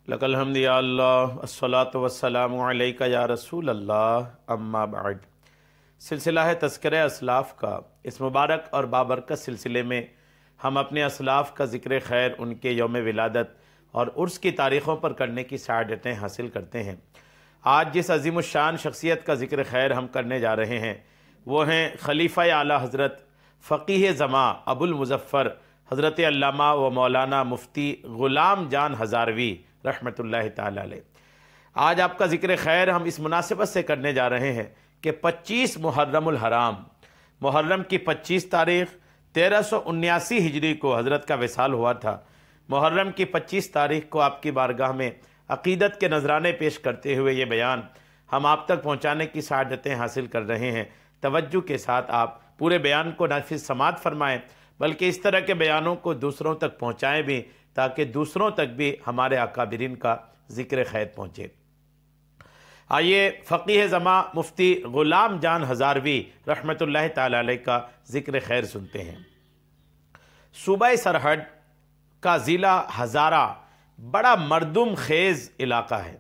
लकल हम्द या अल्लाह अस्सलातु वस्सलामु अलैका या रसूल अल्लाह अम्मा बाद। सिलसिला है तज़किरा असलाफ़ का। इस मुबारक और बाबरकत सिलसिले में हम अपने असलाफ़ का ज़िक्र खैर, उनके यौम विलादत और उर्स की तारीख़ों पर करने की सआदतें हासिल करते हैं। आज जिस अज़ीमुश्शान शख्सियत का ज़िक्र खैर हम करने जा रहे हैं वो हैं खलीफ़ा आला हज़रत फ़क़ीह ज़मा अबुल मुज़फ़्फ़र हज़रत अल्लामा व मौलाना मुफ्ती ग़ुलाम जान हज़ारवी रहमतुल्लाहि ताला अलैह। आज आपका ज़िक्र खैर हम इस मुनासिबत से करने जा रहे हैं कि 25 मुहर्रमुल हराम, मुहर्रम की 25 तारीख़ 1379 हिजरी को हज़रत का विसाल हुआ था। मुहर्रम की 25 तारीख़ को आपकी बारगाह में अक़ीदत के नजराने पेश करते हुए ये बयान हम आप तक पहुँचाने की सआदतें हासिल कर रहे हैं। तवज्जो के साथ आप पूरे बयान को न सिर्फ समात फरमाएँ बल्कि इस तरह के बयानों को दूसरों तक पहुँचाएँ भी, ताकि दूसरों तक भी हमारे अकाबिरीन का ज़िक्र खैर पहुँचे। आइए फ़क़ीह ज़मा मुफ्ती ग़ुलाम जान हज़ारवी रहमतुल्लाहि ताला अलैह का ज़िक्र खैर सुनते हैं। सूबा सरहद का ज़िला हज़ारा बड़ा मरदुम खेज़ इलाका है।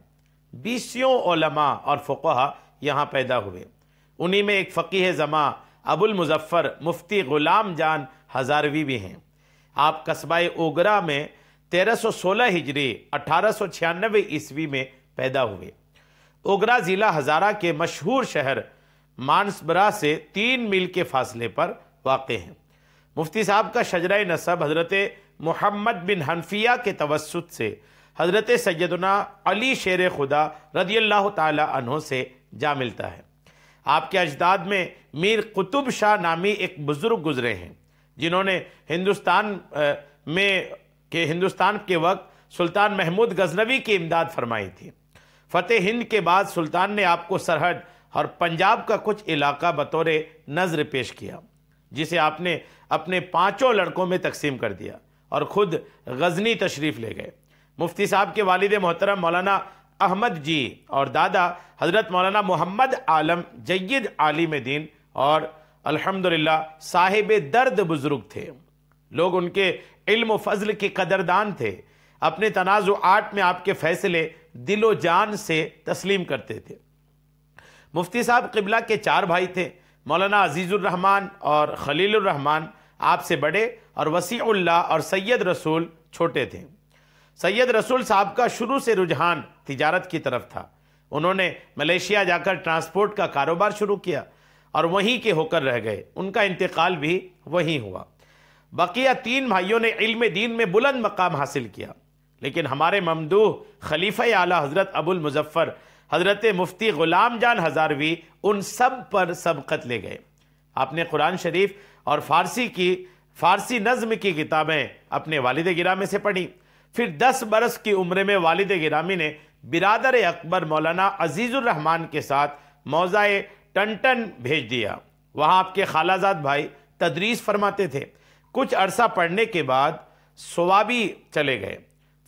20 उलमा और फ़ुक़हा यहाँ पैदा हुए। उन्हीं में एक फ़क़ीह ज़मा अबुल मुज़फ़्फ़र मुफ्ती ग़ुलाम जान हज़ारवी भी हैं। आप कस्बाए ओगरा में 1316 हिजरी 1896 ईस्वी में पैदा हुए। ओगरा ज़िला हज़ारा के मशहूर शहर मानसबरा से 3 मील के फासले पर वाक़ हैं। मुफ्ती साहब का शजरा नसब हज़रत मोहम्मद बिन हनफिया के तवस्सुत से हज़रत सैयदना अली शेर खुदा रज़ियल्लाहु ताला अन्हो से जा मिलता है। आपके अजदाद में मीर कुतुब शाह नामी एक बुज़ुर्ग गुज़रे हैं, जिन्होंने हिंदुस्तान के वक्त सुल्तान महमूद गजनवी की इमदाद फरमाई थी। फ़तेह हिंद के बाद सुल्तान ने आपको सरहद और पंजाब का कुछ इलाका बतौर नज़र पेश किया, जिसे आपने अपने 5 लड़कों में तकसीम कर दिया और ख़ुद गजनी तशरीफ़ ले गए। मुफ्ती साहब के वालिद मोहतरम मौलाना अहमद जी और दादा हज़रत मौलाना मोहम्मद आलम जय्यद आलिम दीन और अल्हम्दुलिल्लाह साहिब दर्द बुज़ुर्ग थे। लोग उनके इल्म व फ़ज़ल के कदरदान थे। अपने तनाज़ुआत में आपके फ़ैसले दिलो जान से तस्लीम करते थे। मुफ्ती साहब क़िबला के 4 भाई थे। मौलाना अज़ीज़ुर रहमान और खलीलुर रहमान आपसे बड़े और वसीउल्लाह और सैयद रसूल छोटे थे। सैयद रसूल साहब का शुरू से रुझान तिजारत की तरफ था। उन्होंने मलेशिया जाकर ट्रांसपोर्ट का कारोबार शुरू किया और वहीं के होकर रह गए। उनका इंतकाल भी वहीं हुआ। बकिया 3 भाइयों ने इल्म दीन में बुलंद मकाम हासिल किया, लेकिन हमारे ममदूह खलीफा आला हज़रत अबुल मुज़फ़्फ़र हज़रत मुफ्ती ग़ुलाम जान हज़ारवी उन सब पर सबक़त ले गए। आपने कुरान शरीफ और फ़ारसी नज़्म की किताबें अपने वालिद गिरामी से पढ़ी। फिर 10 बरस की उम्र में वालिद गिरामी ने बिरादर अकबर मौलाना अज़ीज़ुर रहमान के साथ मौज़ाए टन भेज दिया। वहाँ आपके खालाजाद भाई तदरीस फरमाते थे। कुछ अरसा पढ़ने के बाद सोवाबी चले गए।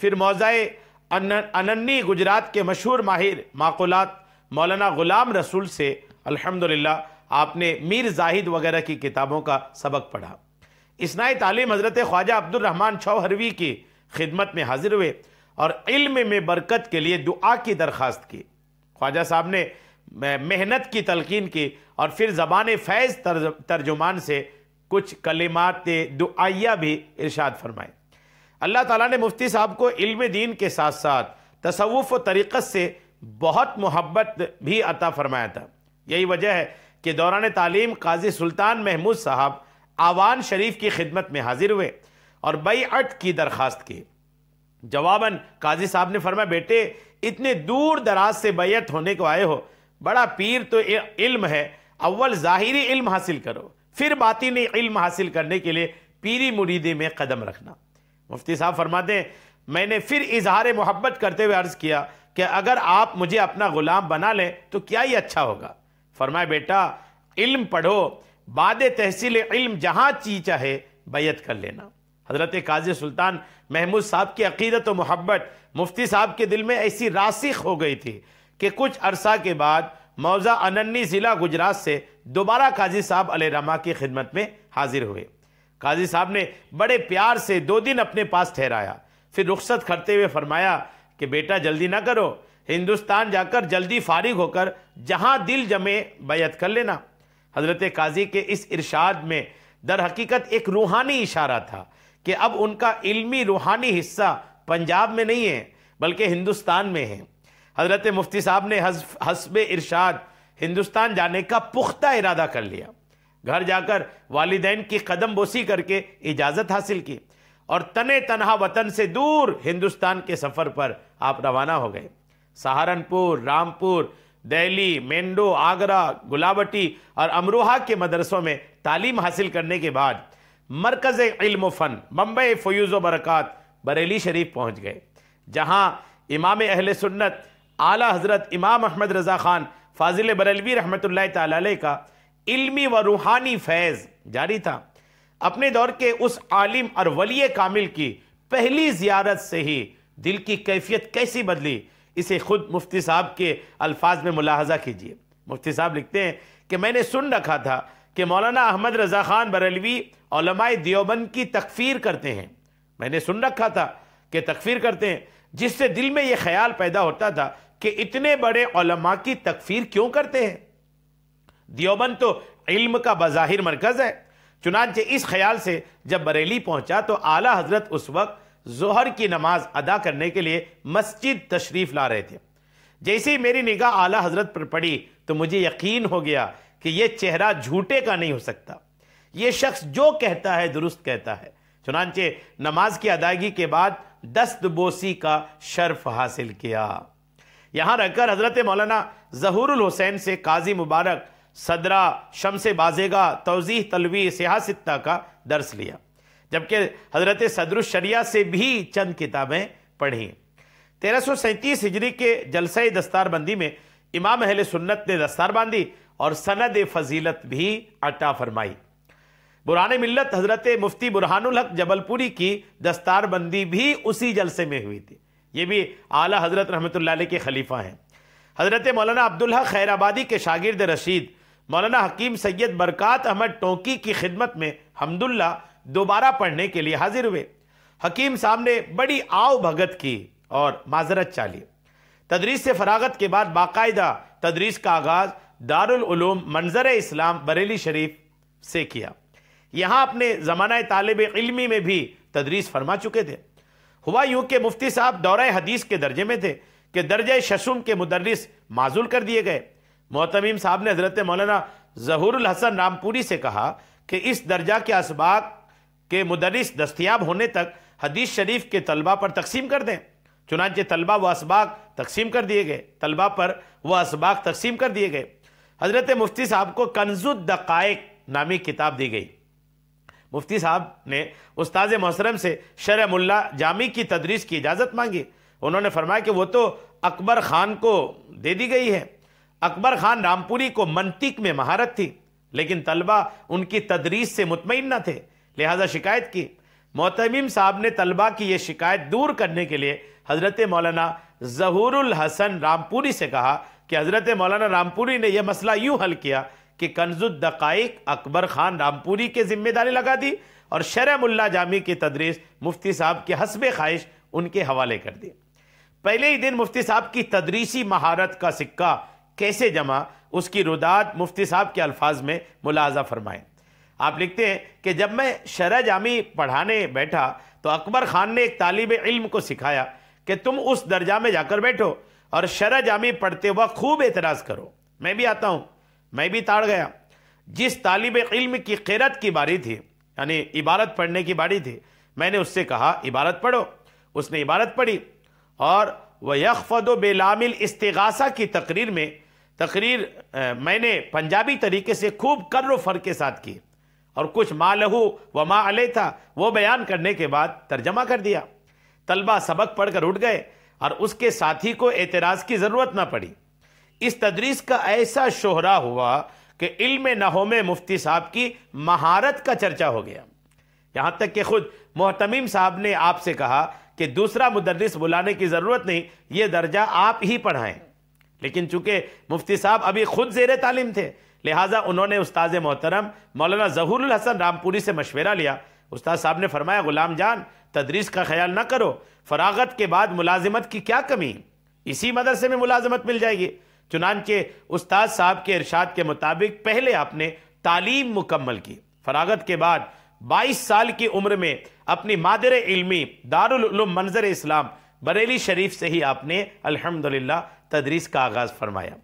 फिर मौज़ाए अनन्नी गुजरात के मशहूर माहिर माक़ुलात मौलाना ग़ुलाम रसूल से अल्हम्दुलिल्लाह आपने मीर जाहिद वगैरह की किताबों का सबक पढ़ा। इस्नाए तालीम हज़रत ख्वाजा अब्दुर रहमान चौहरवी की खिदमत में हाजिर हुए और इल्म में बरकत के लिए दुआ की दरख्वास्त की। ख्वाजा साहब ने मेहनत की तलकीन की और फिर ज़बान फैज़ तर्जुमान से कुछ कलिमात दुआइया भी इरशाद फरमाए। अल्लाह ताला ने मुफ्ती साहब को इल्म दीन के साथ साथ तसव्वुफ़ व तरीक़त से बहुत मोहब्बत भी अता फरमाया था। यही वजह है कि दौरान तालीम काजी सुल्तान महमूद साहब आवान शरीफ की खिदमत में हाजिर हुए और बैअत की दरख्वास्त की। जवाबन काजी साहब ने फरमाया, बेटे इतने दूर दराज से बैअत होने को आए हो, बड़ा पीर तो इल्म है, अव्वल ज़ाहिरी इल्म हासिल करो, फिर बातिनी इल्म हासिल करने के लिए पीरी मुरीदी में कदम रखना। मुफ्ती साहब फरमाते हैं, मैंने फिर इजहार मोहब्बत करते हुए अर्ज़ किया कि अगर आप मुझे अपना ग़ुलाम बना लें तो क्या ही अच्छा होगा। फरमाए, बेटा इल्म पढ़ो, बाद तहसील इल्म जहाँ ची चाहे बैयत कर लेना। हज़रत काजी सुल्तान महमूद साहब की अक़ीदत व मोहब्बत मुफ्ती साहब के दिल में ऐसी रासिख हो गई थी कि कुछ अरसा के बाद मौज़ा अनन्नी ज़िला गुजरात से दोबारा काजी साहब अलैहिर्रहमा की खिदमत में हाजिर हुए। काजी साहब ने बड़े प्यार से 2 दिन अपने पास ठहराया, फिर रुख्सत करते हुए फरमाया कि बेटा जल्दी ना करो, हिंदुस्तान जाकर जल्दी फारिग होकर जहां दिल जमे बैयत कर लेना। हजरत काजी के इस इरशाद में दर हकीकत एक रूहानी इशारा था कि अब उनका इल्मी रूहानी हिस्सा पंजाब में नहीं है बल्कि हिंदुस्तान में है। हजरत मुफ्ती साहब ने हस्बे इरशाद हिंदुस्तान जाने का पुख्ता इरादा कर लिया। घर जाकर वालिदैन की कदम बोसी करके इजाज़त हासिल की और तने तनहा वतन से दूर हिंदुस्तान के सफ़र पर आप रवाना हो गए। सहारनपुर, रामपुर, दिल्ली, मेंढो, आगरा, गुलाबटी और अमरोहा के मदरसों में तालीम हासिल करने के बाद मरकज़ इल्म फ़न बम्बई फ़यूज़ व बरक़ात बरेली शरीफ पहुँच गए, जहाँ इमाम अहले सुन्नत आला हज़रत इमाम अहमद रज़ा ख़ान फ़ाज़िल बरेलवी रहमतुल्लाह तआला अलैह का इल्मी व रूहानी फैज़ जारी था। अपने दौर के उस आलिम और वली कामिल की पहली ज़ियारत से ही दिल की कैफियत कैसी बदली, इसे खुद मुफ्ती साहब के अल्फाज में मुलाहजा कीजिए। मुफ्ती साहब लिखते हैं कि मैंने सुन रखा था कि मौलाना अहमद रज़ा ख़ान बरेलवी उलमाए देवबंद की तकफ़ीर करते हैं। मैंने सुन रखा था कि तकफ़ीर करते हैं, जिससे दिल में यह ख्याल पैदा होता था कि इतने बड़े उलमा की तकफ़ीर क्यों करते हैं। देवबंद तो इल्म का बज़ाहिर मरकज़ है। चुनांचे इस ख्याल से जब बरेली पहुंचा तो आला हजरत उस वक्त ज़ोहर की नमाज अदा करने के लिए मस्जिद तशरीफ़ ला रहे थे। जैसे ही मेरी निगाह आला हजरत पर पड़ी तो मुझे यकीन हो गया कि यह चेहरा झूठे का नहीं हो सकता, ये शख्स जो कहता है दुरुस्त कहता है। चुनांचे नमाज की अदायगी के बाद दस्तबोसी का शर्फ हासिल किया। यहाँ रहकर हजरत मौलाना ज़हूरुल हुसैन से काजी मुबारक, सदरा, शम्स बाज़ेगा, तौज़ीह तलवी, सियासत्ता का दर्स लिया, जबकि हजरत सदरुश शरिया से भी चंद किताबें पढ़ी। 1337 हिजरी के जलसे दस्तारबंदी में इमाम अहले सुन्नत ने दस्तार बांधी और सनद फजीलत भी अता फरमाई। बुरान मिल्लत हजरत मुफ्ती बुरहानुल हक जबलपुरी की दस्तारबंदी भी उसी जलसे में हुई थी। ये भी आला हजरत रहमतुल्लाह अलैह के खलीफा हैं। हजरत मौलाना अब्दुल हक खैराबादी के शागिर्द रशीद मौलाना हकीम सैयद बरकात अहमद टोंकी की खिदमत में हम्दुल्लाह दोबारा पढ़ने के लिए हाजिर हुए। हकीम साहब ने बड़ी आव भगत की और माजरत चाली। तदरीस से फरागत के बाद बाकायदा तदरीस का आगाज़ दारुल उलूम मंजर इस्लाम बरेली शरीफ से किया। यहाँ अपने ज़माना तालिब इल्मी में भी तदरीस फरमा चुके थे। हुआ यूँ कि मुफ्ती साहब दौरे हदीस के दर्जे में थे कि दर्जे शशुम के मुदर्रिस माजूल कर दिए गए। मोहतमीम साहब ने हज़रत मौलाना ज़हूरुल हसन रामपुरी से कहा कि इस दर्जा के असबाक के मुदर्रिस दस्तयाब होने तक हदीस शरीफ के तलबा पर तकसीम कर दें। चुनांचे तलबा व असबाक तकसीम कर दिए गए, तलबा पर वह असबाक तकसीम कर दिए गए। हज़रत मुफ्ती साहब को कंजुद दक़ाइक़ नामी किताब दी गई। मुफ्ती साहब ने उस्ताद मोहतरम से शरह मुल्ला जामी की तदरीस की इजाज़त मांगी। उन्होंने फरमाया कि वो तो अकबर ख़ान को दे दी गई है। अकबर ख़ान रामपुरी को मंतिक में महारत थी, लेकिन तलबा उनकी तदरीस से मुतमईन न थे, लिहाजा शिकायत की। मोहतमीम साहब ने तलबा की ये शिकायत दूर करने के लिए हज़रत मौलाना ज़हूरुल हसन रामपुरी से कहा कि हज़रत मौलाना रामपुरी ने यह मसला यूँ हल किया कि कंजुद दक़ाइक़ अकबर ख़ान रामपुरी के जिम्मेदारी लगा दी और शरह मुल्ला जामी की तदरीस मुफ्ती साहब के हस्बे ख्वाहिश उनके हवाले कर दी। पहले ही दिन मुफ्ती साहब की तदरीसी महारत का सिक्का कैसे जमा, उसकी रुदात मुफ्ती साहब के अल्फाज में मुलाहजा फरमाएं। आप लिखते हैं कि जब मैं शरह जामी पढ़ाने बैठा तो अकबर ख़ान ने एक तालिब इल्म को सिखाया कि तुम उस दर्जा में जाकर बैठो और शरह जामी पढ़ते वक्त खूब एतराज़ करो। मैं भी आता हूँ, मैं भी ताड़ गया। जिस तालिब इल्म की क़िरात की बारी थी, यानी इबारत पढ़ने की बारी थी, मैंने उससे कहा इबारत पढ़ो। उसने इबारत पढ़ी और वह यख़फ़दो बेलामिल इस्तिग़ासा की तकरीर मैंने पंजाबी तरीके से खूब कर्र फ़र के साथ की और कुछ मा लहू व मा अलैह था वो बयान करने के बाद तर्जमा कर दिया। तलबा सबक पढ़कर उठ गए और उसके साथी को एतराज़ की ज़रूरत ना पड़ी। इस तदरीस का ऐसा शोहरा हुआ कि इल्म नहव में मुफ्ती साहब की महारत का चर्चा हो गया। यहाँ तक कि खुद मोहतमीम साहब ने आपसे कहा कि दूसरा मुदर्रिस बुलाने की ज़रूरत नहीं, ये दर्जा आप ही पढ़ाएं। लेकिन चूंकि मुफ्ती साहब अभी खुद ज़ेरे तालीम थे, लिहाजा उन्होंने उस्ताद मोहतरम मौलाना ज़हूरुल हसन रामपुरी से मशवरा लिया। उस्ताद साहब ने फरमाया, गुलाम जान तदरीस का ख्याल ना करो, फरागत के बाद मुलाजिमत की क्या कमी, इसी मदरसे में मुलाजिमत मिल जाएगी। चुनांचे उस्ताद साहब के इरशाद के मुताबिक पहले आपने तालीम मुकम्मल की, फरागत के बाद 22 साल की उम्र में अपनी मादर इल्मी दारुल उलूम मंजर इस्लाम बरेली शरीफ से ही आपने अल्हम्दुलिल्लाह तदरीस का आगाज़ फरमाया।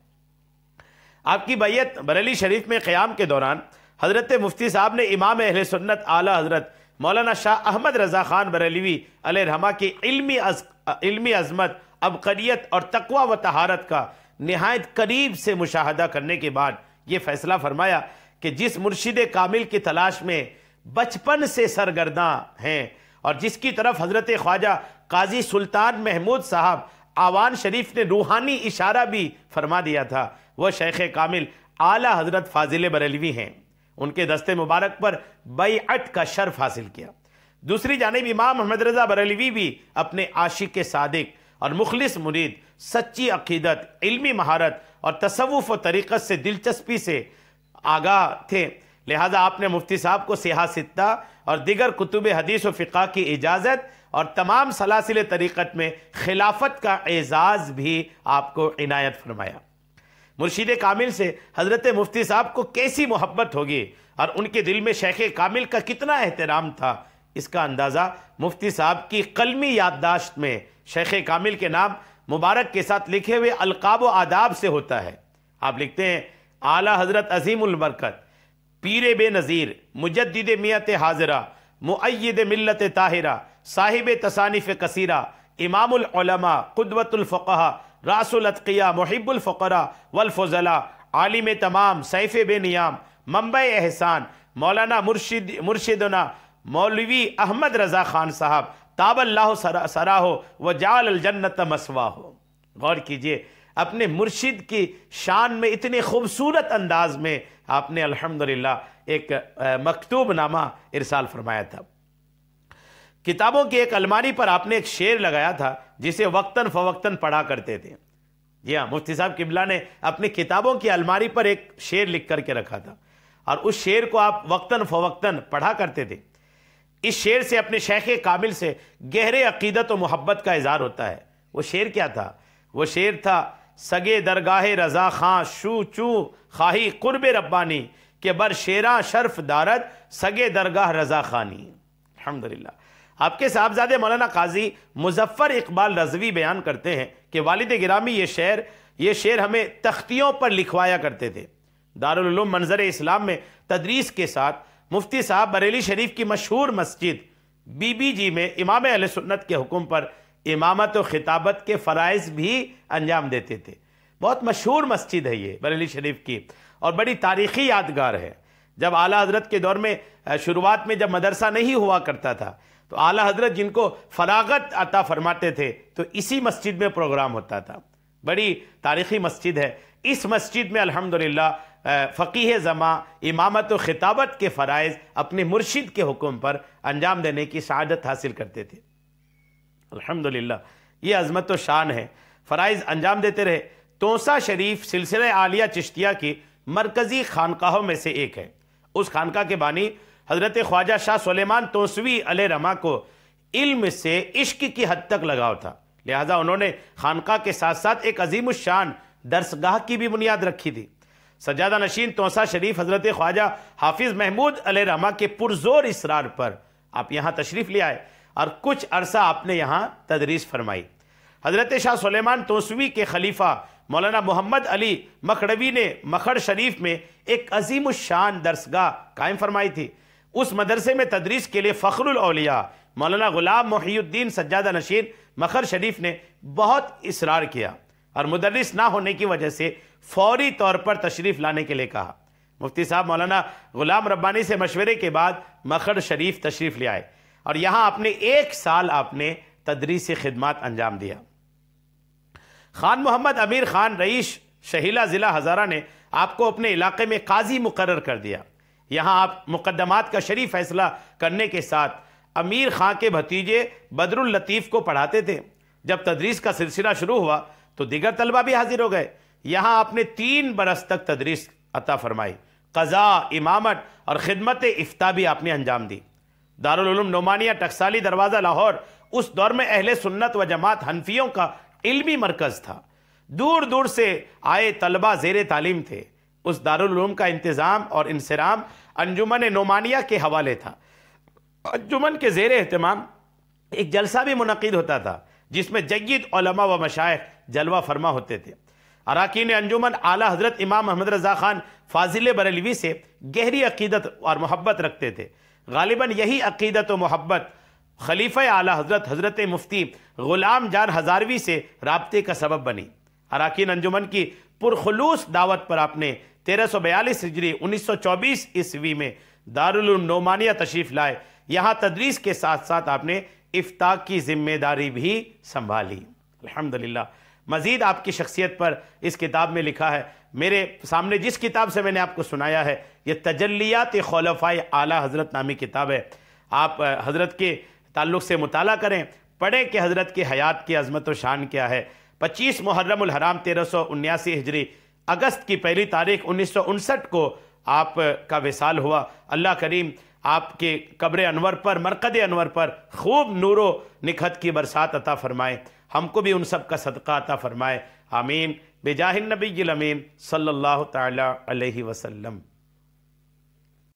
आपकी बैयत बरेली शरीफ में क़याम के दौरान हज़रत मुफ्ती साहब ने इमाम अहले सुन्नत आला हज़रत मौलाना शाह अहमद रज़ा ख़ान बरेलवी अलैहिर्रहमा की इल्मी अज़मत, अबक़रियत और तक़वा व तहारत का निहायत करीब से मुशाहदा करने के बाद ये फ़ैसला फरमाया कि जिस मुर्शिद कामिल की तलाश में बचपन से सरगर्दां हैं और जिसकी तरफ हज़रत ख्वाजा काजी सुल्तान महमूद साहब आवान शरीफ ने रूहानी इशारा भी फरमा दिया था, वह शेख कामिल आला हज़रत फ़ाज़िल बरेलवी हैं। उनके दस्ते मुबारक पर बैअत का शर्फ हासिल किया। दूसरी जानिब इमाम अहमद रज़ा बरेलवी भी अपने आशिक सादिक और मुखलिस मुरीद, सच्ची अकीदत, इल्मी महारत और तसव्वुफ़ व तरीक़त से दिलचस्पी से आगाह थे। लिहाजा आपने मुफ्ती साहब को सिहा सित्ता और दिगर कुतुब हदीस व फ़िक़्ह की इजाज़त और तमाम सलासिल तरीक़त में खिलाफत का एज़ाज़ भी आपको इनायत फरमाया। मुर्शिद कामिल से हज़रत मुफ्ती साहब को कैसी मोहब्बत होगी और उनके दिल में शेख कामिल का कितना एहतराम था, इसका अंदाज़ा मुफ्ती साहब की कलमी याददाश्त में शेख कामिल के नाम मुबारक के साथ लिखे हुए अलकाब व आदाब से होता है। आप लिखते हैं, आला हज़रत अज़ीमुल बरकत, पीर बेनज़ीर, मुजद्दिद मियत हाज़िरा, मुअय्यिद मिल्लत ताहिरा, साहिब तसानिफ़ कसीरा, इमामुल उलमा, क़ुदवतुल फ़ुक़हा, रासुल अत्क़िया, मुहिब्बुल फ़ुक़रा वल फ़ुज़ला, आलिम तमाम, सैफ़ बेनियाम, मंबा एहसान, मौलाना मुर्शिदना मौलवी अहमद रज़ा ख़ान साहब, ताबल्लाहु सराहो व जाल जन्नत मसवाहो। गौर कीजिए, अपने मुर्शिद की शान में इतने खूबसूरत अंदाज में आपने अल्हम्दुलिल्लाह एक मकतूब नामा इरसाल फरमाया था। किताबों की एक अलमारी पर आपने एक शेर लगाया था जिसे वक्तन फ़वक्तन पढ़ा करते थे। जी हाँ, मुफ्ती साहब किबला ने अपनी किताबों की अलमारी पर एक शेर लिख करके रखा था और उस शेर को आप वक्तन फ़वक्तन पढ़ा करते थे। इस शेर से अपने शेख कामिल से गहरे अकीदत व मोहब्बत का इज़हार होता है। वो शेर क्या था? वो शेर था, सगे दरगाह रज़ा खां शू चू खाही कुर्ब रब्बानी के बर शेरा शर्फ दारत सगे दरगाह रज़ा खानी। अल्हम्दुलिल्लाह। आपके साहबजादे मौलाना काजी मुज़फ़्फ़र इकबाल रज़वी बयान करते हैं कि वालिद गिरामी ये शेर हमें तख्तियों पर लिखवाया करते थे। दारुल उलूम मंजर इस्लाम में तदरीस के साथ मुफ्ती साहब बरेली शरीफ की मशहूर मस्जिद बीबीजी में इमाम अहले सुन्नत के हुक्म पर इमामत व खिताबत के फ़राइज़ भी अंजाम देते थे। बहुत मशहूर मस्जिद है ये बरेली शरीफ की और बड़ी तारीख़ी यादगार है। जब आला हज़रत के दौर में शुरुआत में जब मदरसा नहीं हुआ करता था तो आला हज़रत जिनको फरागत अता फरमाते थे तो इसी मस्जिद में प्रोग्राम होता था। बड़ी तारीख़ी मस्जिद है। इस मस्जिद में अल्हम्दुलिल्लाह फ़क़ीह ज़मा इमामत व खिताबत के फ़राइज़ अपने मुर्शिद के हुक्म पर अंजाम देने की सआदत हासिल करते थे। अल्हम्दुलिल्लाह, ये अज़मत व शान है। फ़राइज़ अंजाम देते रहे। तोसा शरीफ सिलसिला आलिया चिश्तिया की मरकज़ी खानकाहों में से एक है। उस खानका के बानी हज़रत ख्वाजा शाह सुलेमान तोसवी अलैहिर्रहमा को इल्म से इश्क की हद तक लगाव था। लिहाजा उन्होंने खानका के साथ साथ एक अजीमुश्शान दरसगाह की भी बुनियाद रखी थी। सज्जादा नशीन तोसा शरीफ हज़रत ख्वाजा हाफिज़ महमूद अलैहिर्रहमा के पुरजोर इसरार पर आप यहाँ तशरीफ़ ले आए और कुछ अरसा आपने यहाँ तदरीस फरमाई। हज़रत शाह सुलेमान तोसवी के खलीफा मौलाना मोहम्मद अली मखड़वी ने मखड़ शरीफ में एक अजीमुश्शान दरसगाह कायम फरमाई थी। उस मदरसे में तदरीस के लिए फ़ख्रुल औलिया मौलाना गुलाम मुहियुद्दीन सज्जादा नशीन मखर शरीफ ने बहुत इसरार किया और मुदर्रिस ना होने की वजह से फौरी तौर पर तशरीफ़ लाने के लिए कहा। मुफ्ती साहब मौलाना गुलाम रब्बानी से मशवरे के बाद मखर शरीफ तशरीफ़ ले आए और यहाँ आपने 1 साल आपने तदरीस खिदमात अंजाम दिया। खान मोहम्मद अमीर खान रईस शहीला ज़िला हज़ारा ने आपको अपने इलाके में काजी मुकर्रर कर दिया। यहाँ आप मुकद्दमात का शरीफ फैसला करने के साथ अमीर खां के भतीजे बदरुल लतीफ़ को पढ़ाते थे। जब तदरीस का सिलसिला शुरू हुआ तो दिगर तलबा भी हाजिर हो गए। यहाँ आपने 3 बरस तक तदरीस अता फरमाई। क़ज़ा, इमामत और खिदमत इफ्ता भी आपने अंजाम दी। दारुल उलूम नोमानिया टकसाली दरवाज़ा लाहौर उस दौर में अहले सुन्नत व जमात हनफियों का इल्मी मरकज़ था। दूर दूर से आए तलबा ज़ेर तालीम थे। उस दारुल उलूम का इंतज़ाम और इंसराम अंजुमन नोमानिया के हवाले था। अंजुमन के ज़ेर एहतमाम एक जलसा भी मुनक़िद होता था जिसमें जय्यद उलमा व मशाइख जलवा फरमा होते थे। अराकीन अंजुमन आला हज़रत इमाम अहमद रज़ा ख़ान फ़ाज़िल बरेलवी से गहरी अक़ीदत और मोहब्बत रखते थे। गालिबन यही अक़ीदत व मोहब्बत खलीफ़ा आला हज़रत हज़रत मुफ्ती ग़ुलाम जान हज़ारवी से राब्ते का सबब बनी। अराकीन अंजुमन की पुरखुलूस दावत पर आपने 1342 हिजरी 1924 ईस्वी में दारुल उलूम नोमानिया तशरीफ़ लाए। यहाँ तदरीस के साथ साथ आपने इफ्ता की जिम्मेदारी भी संभाली। अल्हम्दुलिल्लाह। मज़ीद आपकी शख्सियत पर इस किताब में लिखा है। मेरे सामने जिस किताब से मैंने आपको सुनाया है ये तजल्लियात खुलफ़ाए आला हज़रत नामी किताब है। आप हज़रत के ताल्लुक़ से मुताला करें, पढ़ें कि हज़रत की हयात की अज़मत व शान क्या है। 25 मुहर्रमुल हराम 1379 हिजरी अगस्त की पहली तारीख 1959 को आप का विसाल हुआ। अल्लाह करीम आपके कब्र अनवर पर, मरकद अनवर पर खूब नूरो निखत की बरसात अता फ़रमाए। हमको भी उन सब का सदका अता फ़रमाए। आमीन। बेजाहिन नबील अमीन सल्लल्लाहु तआला अलैहि वसल्लम।